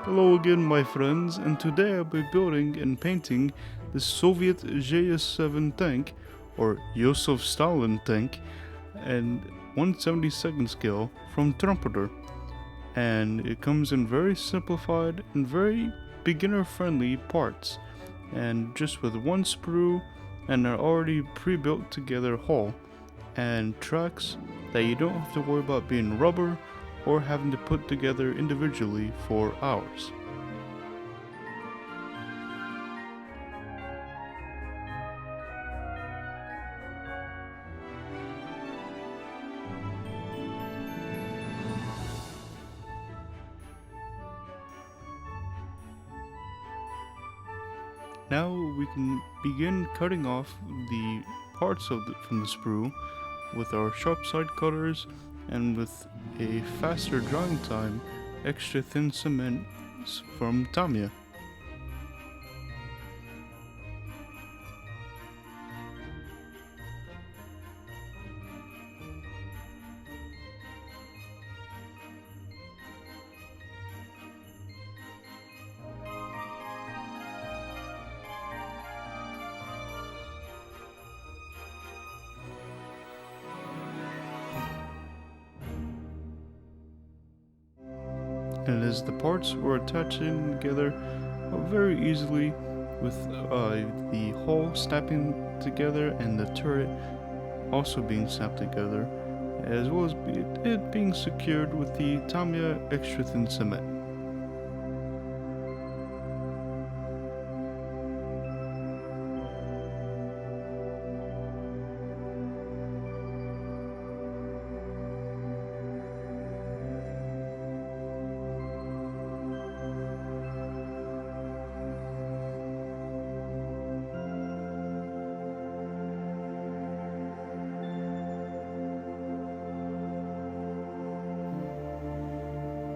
Hello again, my friends, and today I'll be building and painting the Soviet JS-7 tank, or Yosef Stalin tank, and 1/72nd scale from Trumpeter. And it comes in very simplified and very beginner-friendly parts, and just with one sprue and an already pre-built together hull, and tracks that you don't have to worry about being rubber or having to put together individually for hours. Now we can begin cutting off the parts from the sprue with our sharp side cutters, and with a faster drying time, extra thin cement from Tamiya. And as the parts were attaching together very easily, with the hull snapping together and the turret also being snapped together, as well as it being secured with the Tamiya extra thin cement.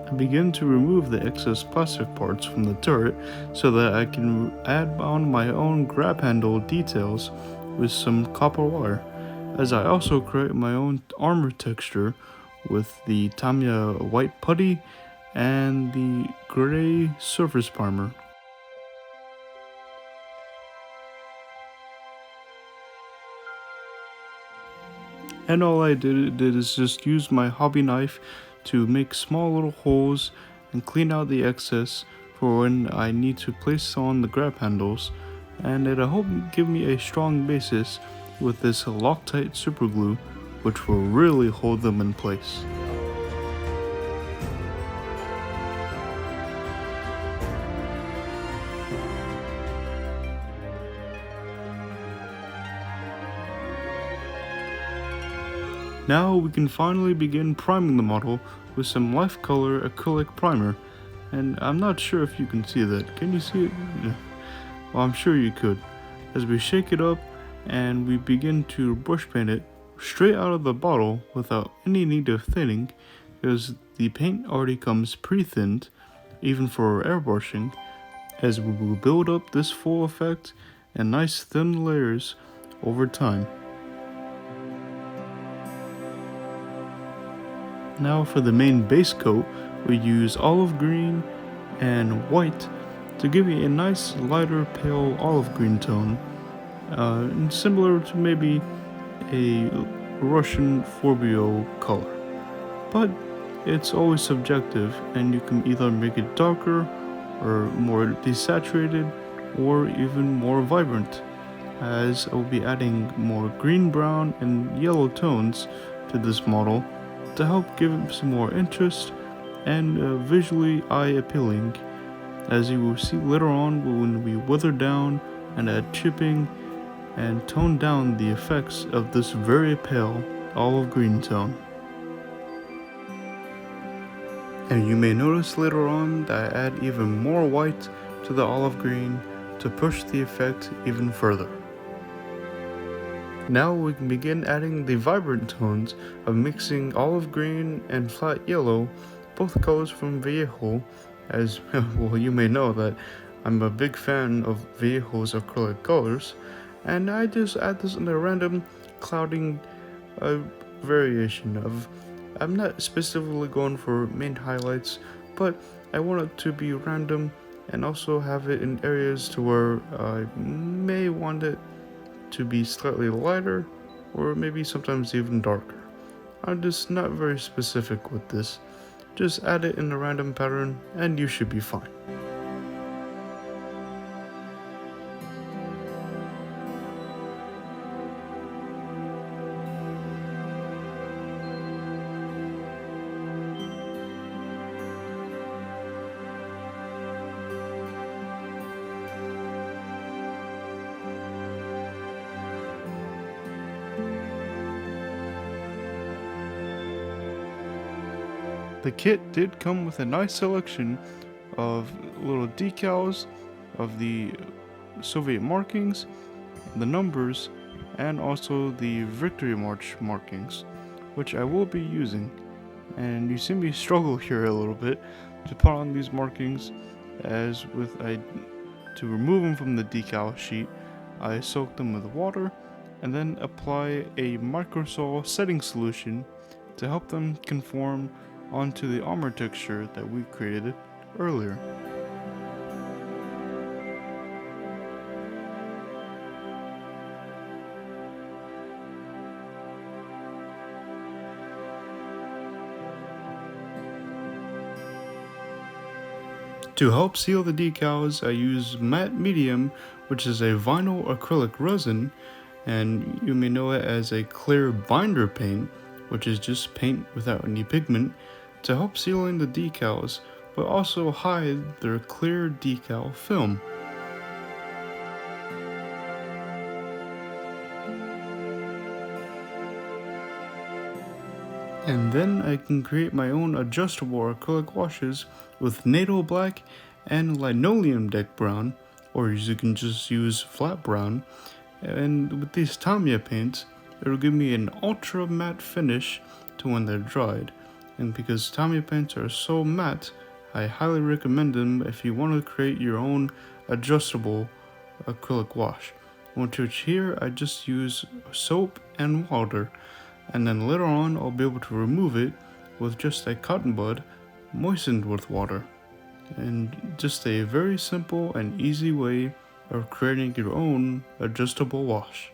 I begin to remove the excess plastic parts from the turret so that I can add on my own grab handle details with some copper wire, as I also create my own armor texture with the Tamiya white putty and the gray surface primer. And all I did is just use my hobby knife to make small little holes and clean out the excess for when I need to place on the grab handles, and it'll help give me a strong basis with this Loctite super glue, which will really hold them in place. Now we can finally begin priming the model with some life color acrylic primer, and I'm not sure if you can see that. Can you see it? Yeah. Well, I'm sure you could. As we shake it up and we begin to brush paint it straight out of the bottle without any need of thinning, because the paint already comes pre-thinned, even for airbrushing, as we will build up this full effect and nice thin layers over time. Now for the main base coat, we use olive green and white to give you a nice lighter pale olive green tone, and similar to maybe a Russian Forbio color. But it's always subjective, and you can either make it darker or more desaturated or even more vibrant, as I will be adding more green, brown, and yellow tones to this model to help give it some more interest and visually eye appealing, as you will see later on when we weather down and add chipping and tone down the effects of this very pale olive green tone. And you may notice later on that I add even more white to the olive green to push the effect even further. Now we can begin adding the vibrant tones of mixing olive green and flat yellow, both colors from Vallejo, as well you may know that I'm a big fan of Vallejo's acrylic colors, and I just add this in a random clouding variation of, I'm not specifically going for main highlights, but I want it to be random and also have it in areas to where I may want it to be slightly lighter or maybe sometimes even darker. I'm just not very specific with this. Just add it in a random pattern and you should be fine. The kit did come with a nice selection of little decals of the Soviet markings, the numbers, and also the Victory March markings, which I will be using. And you see me struggle here a little bit to put on these markings, as to remove them from the decal sheet, I soak them with water and then apply a microsol setting solution to help them conform onto the armor texture that we created earlier. To help seal the decals, I use matte medium, which is a vinyl acrylic resin, and you may know it as a clear binder paint, which is just paint without any pigment, to help sealing the decals, but also hide their clear decal film. And then I can create my own adjustable acrylic washes with NATO black and linoleum deck brown, or you can just use flat brown. And with these Tamiya paints, it'll give me an ultra matte finish to when they're dried. And because Tamiya paints are so matte, I highly recommend them if you want to create your own adjustable acrylic wash. Which here I just use soap and water, and then later on I'll be able to remove it with just a cotton bud moistened with water. And just a very simple and easy way of creating your own adjustable wash.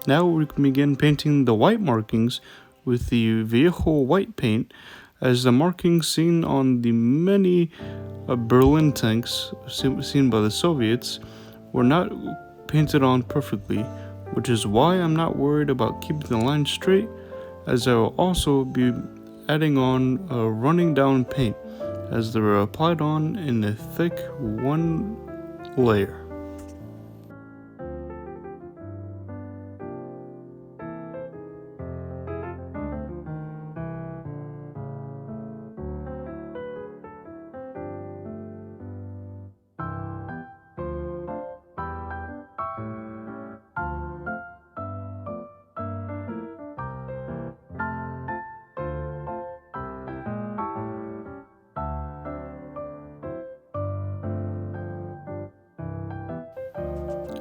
Now we can begin painting the white markings with the vehicle white paint, as the markings seen on the many Berlin tanks seen by the Soviets were not painted on perfectly, which is why I'm not worried about keeping the line straight, as I will also be adding on a running down paint, as they were applied on in a thick one layer.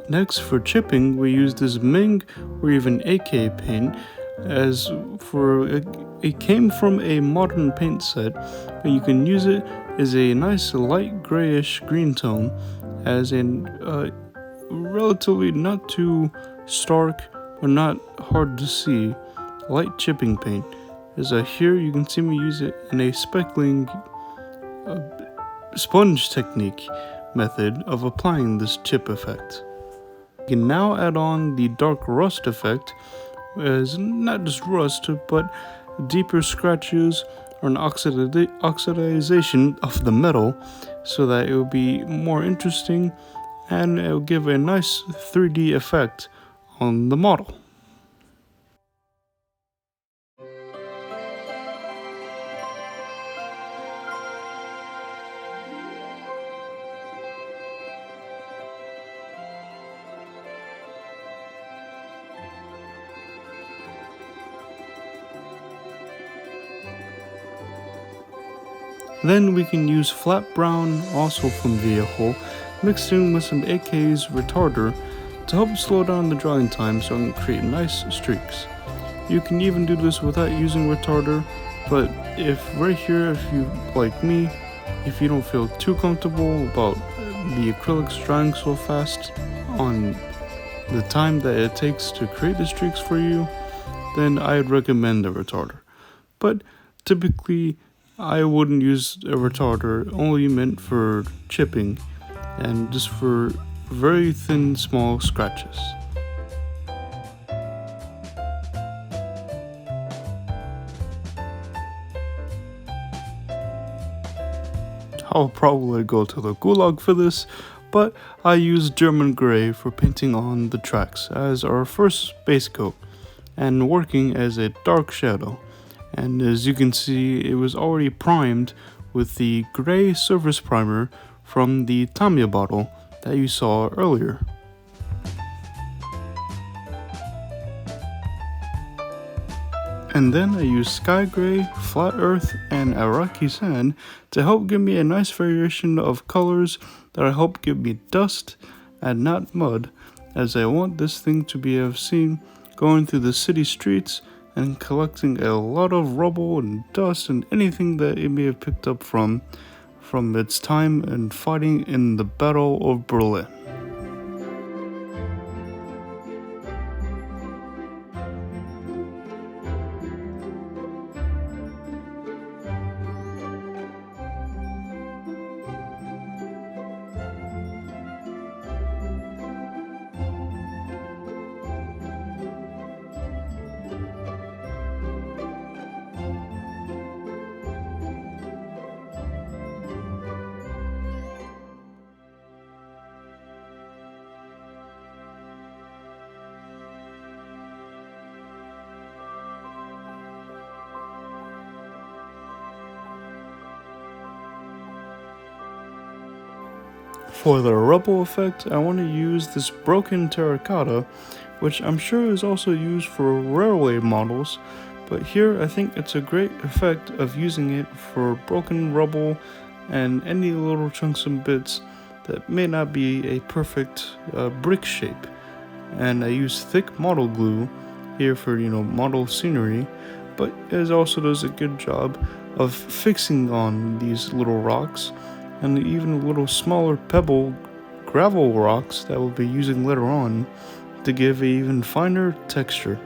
Next, for chipping, we use this Ming or even AK paint, as for it came from a modern paint set, but you can use it as a nice light grayish green tone, as in relatively not too stark or not hard to see light chipping paint. As here you can see me use it in a speckling sponge technique method of applying this chip effect. You can now add on the dark rust effect, as not just rust, but deeper scratches or an oxidization of the metal, so that it will be more interesting and it'll give a nice 3D effect on the model. Then we can use flat brown, also from vehicle, mixed in with some AK's retarder to help slow down the drying time so it can create nice streaks. You can even do this without using retarder, but if right here, if you, like me, if you don't feel too comfortable about the acrylics drying so fast on the time that it takes to create the streaks for you, then I'd recommend a retarder. But typically, I wouldn't use a retarder, only meant for chipping and just for very thin, small scratches. I'll probably go to the gulag for this, but I used German gray for painting on the tracks as our first base coat and working as a dark shadow. And as you can see, it was already primed with the gray surface primer from the Tamiya bottle that you saw earlier. And then I used sky gray, flat earth, and Iraqi sand to help give me a nice variation of colors that help give me dust and not mud, as I want this thing to be seen going through the city streets and collecting a lot of rubble and dust and anything that it may have picked up from its time and fighting in the Battle of Berlin. For the rubble effect, I want to use this broken terracotta, which I'm sure is also used for railway models, but here I think it's a great effect of using it for broken rubble and any little chunks and bits that may not be a perfect brick shape. And I use thick model glue here for model scenery, but it also does a good job of fixing on these little rocks and even little smaller gravel rocks that we'll be using later on to give an even finer texture.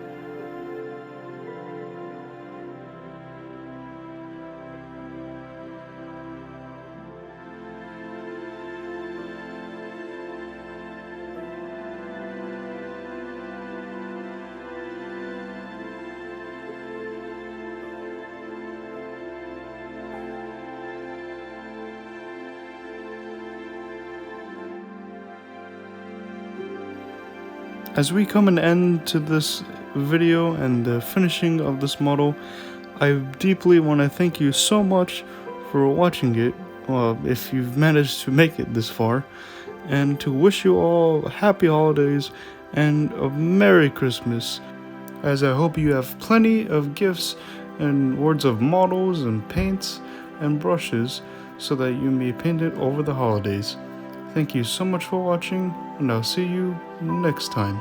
As we come an end to this video and the finishing of this model, I deeply want to thank you so much for watching it, if you've managed to make it this far, and to wish you all happy holidays and a Merry Christmas, as I hope you have plenty of gifts and words of models and paints and brushes so that you may paint it over the holidays. Thank you so much for watching, and I'll see you next time.